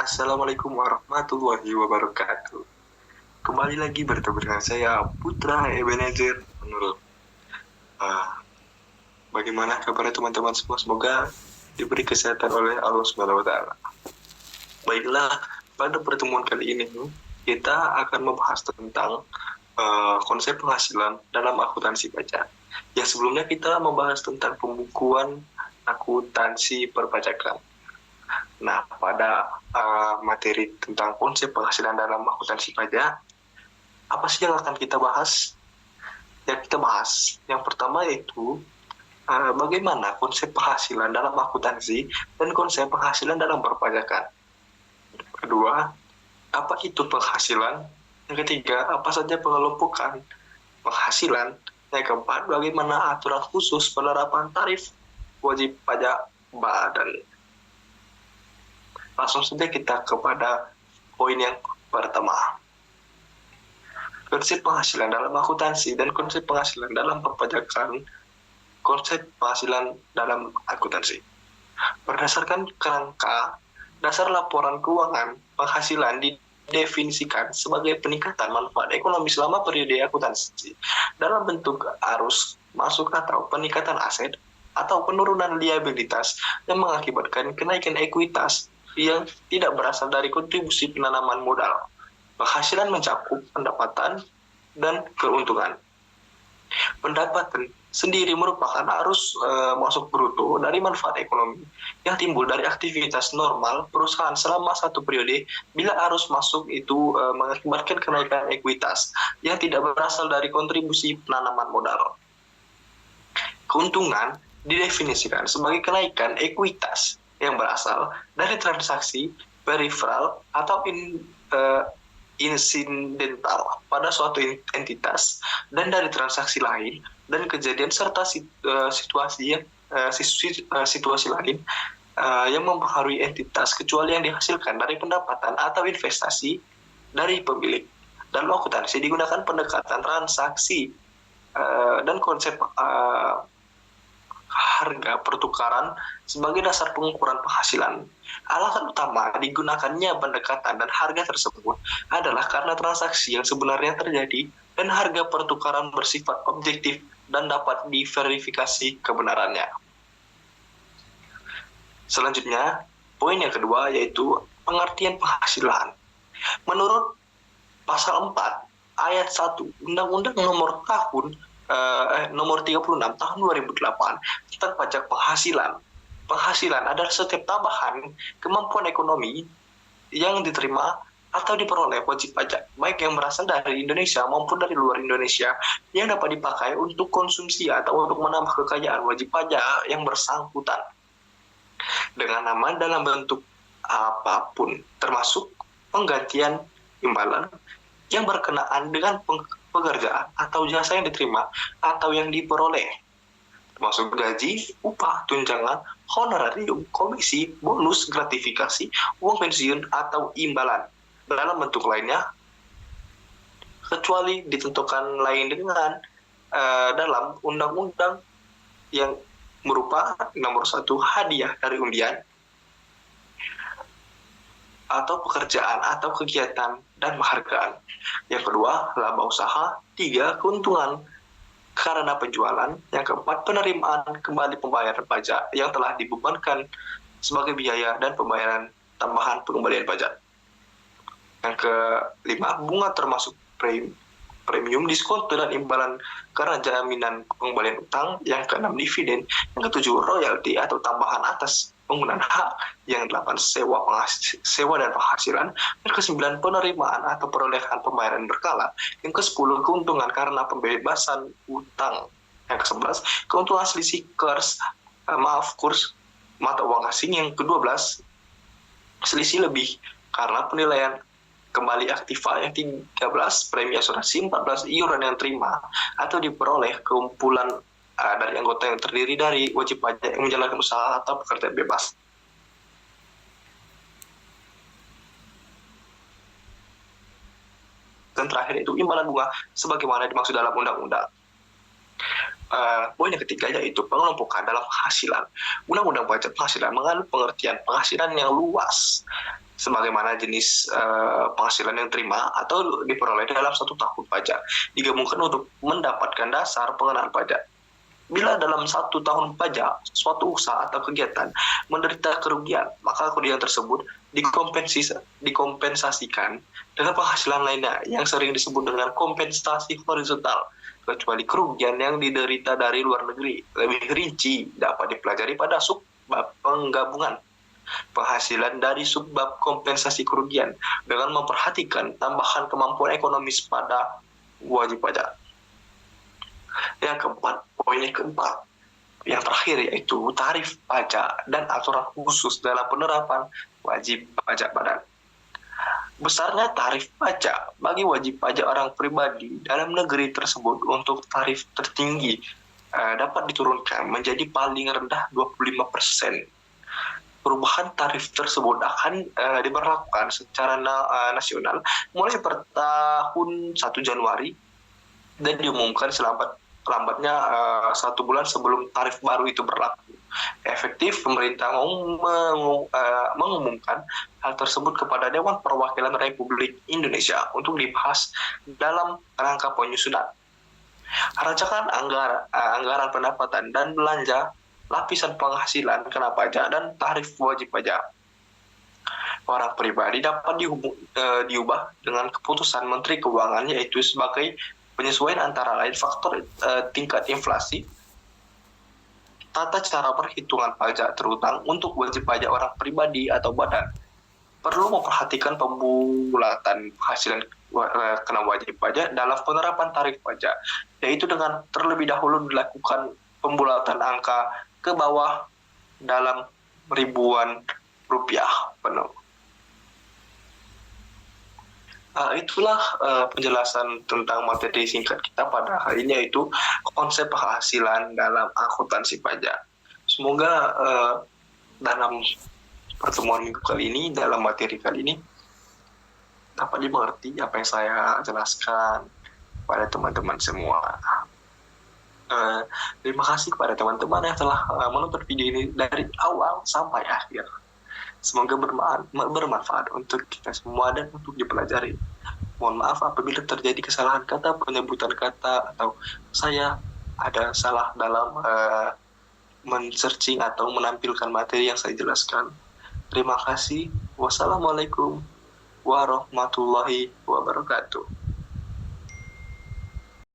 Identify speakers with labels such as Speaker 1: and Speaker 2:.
Speaker 1: Assalamualaikum warahmatullahi wabarakatuh. Kembali lagi bertemu dengan saya Putra Ebenezer menurut bagaimana kabar teman-teman semua? Semoga diberi kesehatan oleh Allah Subhanahu wa taala. Baiklah, pada pertemuan kali ini kita akan membahas tentang konsep penghasilan dalam akuntansi pajak. Ya, sebelumnya kita membahas tentang pembukuan akuntansi perpajakan. Nah, pada materi tentang konsep penghasilan dalam akuntansi pajak, apa sih yang akan kita bahas? Yang kita bahas, yang pertama yaitu bagaimana konsep penghasilan dalam akuntansi dan konsep penghasilan dalam perpajakan. Kedua, apa itu penghasilan? Yang ketiga, apa saja pengelompokan penghasilan? Yang keempat, bagaimana aturan khusus penerapan tarif wajib pajak badan. Langsung saja kita kepada poin yang pertama. Konsep penghasilan dalam akuntansi dan konsep penghasilan dalam perpajakan. Konsep penghasilan dalam akuntansi. Berdasarkan kerangka dasar laporan keuangan, penghasilan didefinisikan sebagai peningkatan manfaat ekonomi selama periode akuntansi dalam bentuk arus masuk atau peningkatan aset atau penurunan liabilitas yang mengakibatkan kenaikan ekuitas yang tidak berasal dari kontribusi penanaman modal. Penghasilan mencakup pendapatan dan keuntungan. Pendapatan sendiri merupakan arus masuk bruto dari manfaat ekonomi yang timbul dari aktivitas normal perusahaan selama satu periode bila arus masuk itu mengakibatkan kenaikan ekuitas yang tidak berasal dari kontribusi penanaman modal. Keuntungan didefinisikan sebagai kenaikan ekuitas yang berasal dari transaksi peripheral atau insidental pada suatu entitas dan dari transaksi lain dan kejadian serta situasi lain yang mempengaruhi entitas kecuali yang dihasilkan dari pendapatan atau investasi dari pemilik. Dalam akuntansi digunakan pendekatan transaksi dan konsep harga pertukaran sebagai dasar pengukuran penghasilan. Alasan utama digunakannya pendekatan dan harga tersebut adalah karena transaksi yang sebenarnya terjadi dan harga pertukaran bersifat objektif dan dapat diverifikasi kebenarannya. Selanjutnya, poin yang kedua yaitu pengertian penghasilan. Menurut pasal 4 ayat 1 Undang-Undang nomor 36 tahun 2008 tentang pajak penghasilan. Penghasilan adalah setiap tambahan kemampuan ekonomi yang diterima atau diperoleh wajib pajak, baik yang berasal dari Indonesia maupun dari luar Indonesia, yang dapat dipakai untuk konsumsi atau untuk menambah kekayaan wajib pajak yang bersangkutan. Dengan nama dalam bentuk apapun, termasuk penggantian imbalan yang berkenaan dengan pekerjaan atau jasa yang diterima atau yang diperoleh, termasuk gaji, upah, tunjangan, honorarium, komisi, bonus, gratifikasi, uang pensiun, atau imbalan dalam bentuk lainnya, kecuali ditentukan lain dengan dalam undang-undang yang berupa nomor 1 hadiah dari undian atau pekerjaan atau kegiatan dan penghargaan. Yang kedua, laba usaha. 3, keuntungan karena penjualan. Yang keempat, penerimaan kembali pembayaran pajak yang telah dibebankan sebagai biaya dan pembayaran tambahan pengembalian pajak. Yang kelima, bunga termasuk premium, diskonto dan imbalan karena jaminan pengembalian utang. Yang keenam, dividen. Yang ketujuh, royalti atau tambahan atas penggunaan hak. Yang delapan, sewa dan penghasilan. Yang kesembilan, penerimaan atau perolehan pembayaran berkala. Yang kesepuluh, keuntungan karena pembebasan utang. Yang kesebelas, keuntungan selisih kurs mata uang asing. Yang kedua belas, selisih lebih karena penilaian kembali aktiva. Yang 13, premi asuransi. 14, iuran yang terima atau diperoleh kumpulan dari anggota yang terdiri dari wajib pajak yang menjalankan usaha atau pekerja bebas. Dan terakhir itu imbalan bunga sebagaimana dimaksud dalam undang-undang. Poin yang ketiga yaitu pengelompokan dalam penghasilan. Undang-undang pajak penghasilan mengandung pengertian penghasilan yang luas sebagaimana jenis penghasilan yang terima atau diperoleh dalam 1 tahun pajak digabungkan untuk mendapatkan dasar pengenaan pajak. Bila dalam 1 tahun pajak suatu usaha atau kegiatan menderita kerugian, maka kerugian tersebut dikompensasikan dengan penghasilan lainnya yang sering disebut dengan kompensasi horizontal, kecuali kerugian yang diderita dari luar negeri. Lebih rinci dapat dipelajari pada subbab penggabungan penghasilan dari subbab kompensasi kerugian dengan memperhatikan tambahan kemampuan ekonomis pada wajib pajak. Yang keempat, poin yang keempat, yang terakhir yaitu tarif pajak dan aturan khusus dalam penerapan wajib pajak badan. Besarnya tarif pajak bagi wajib pajak orang pribadi dalam negeri tersebut untuk tarif tertinggi dapat diturunkan menjadi paling rendah 25%. Perubahan tarif tersebut akan diberlakukan secara nasional mulai per tahun 1 Januari dan diumumkan lambatnya 1 bulan sebelum tarif baru itu berlaku. Efektif, pemerintah mengumumkan hal tersebut kepada Dewan Perwakilan Republik Indonesia untuk dibahas dalam rangka penyusunan rancangan anggaran pendapatan dan belanja lapisan penghasilan kena pajak dan tarif wajib pajak orang pribadi dapat diubah dengan keputusan Menteri Keuangan, yaitu sebagai penyesuaian antara lain faktor tingkat inflasi, tata cara perhitungan pajak terutang untuk wajib pajak orang pribadi atau badan. Perlu memperhatikan pembulatan penghasilan kena wajib pajak dalam penerapan tarif pajak, yaitu dengan terlebih dahulu dilakukan pembulatan angka ke bawah dalam ribuan rupiah penuh. Itulah penjelasan tentang materi singkat kita pada hari ini, yaitu konsep penghasilan dalam akuntansi pajak. Semoga dalam pertemuan minggu kali ini, dalam materi kali ini, dapat dimengerti apa yang saya jelaskan pada teman-teman semua. Terima kasih kepada teman-teman yang telah menonton video ini dari awal sampai akhir. Semoga bermanfaat untuk kita semua dan untuk dipelajari. Mohon maaf apabila terjadi kesalahan kata, penyebutan kata, atau saya ada salah dalam men-searching atau menampilkan materi yang saya jelaskan. Terima kasih. Wassalamualaikum warahmatullahi wabarakatuh.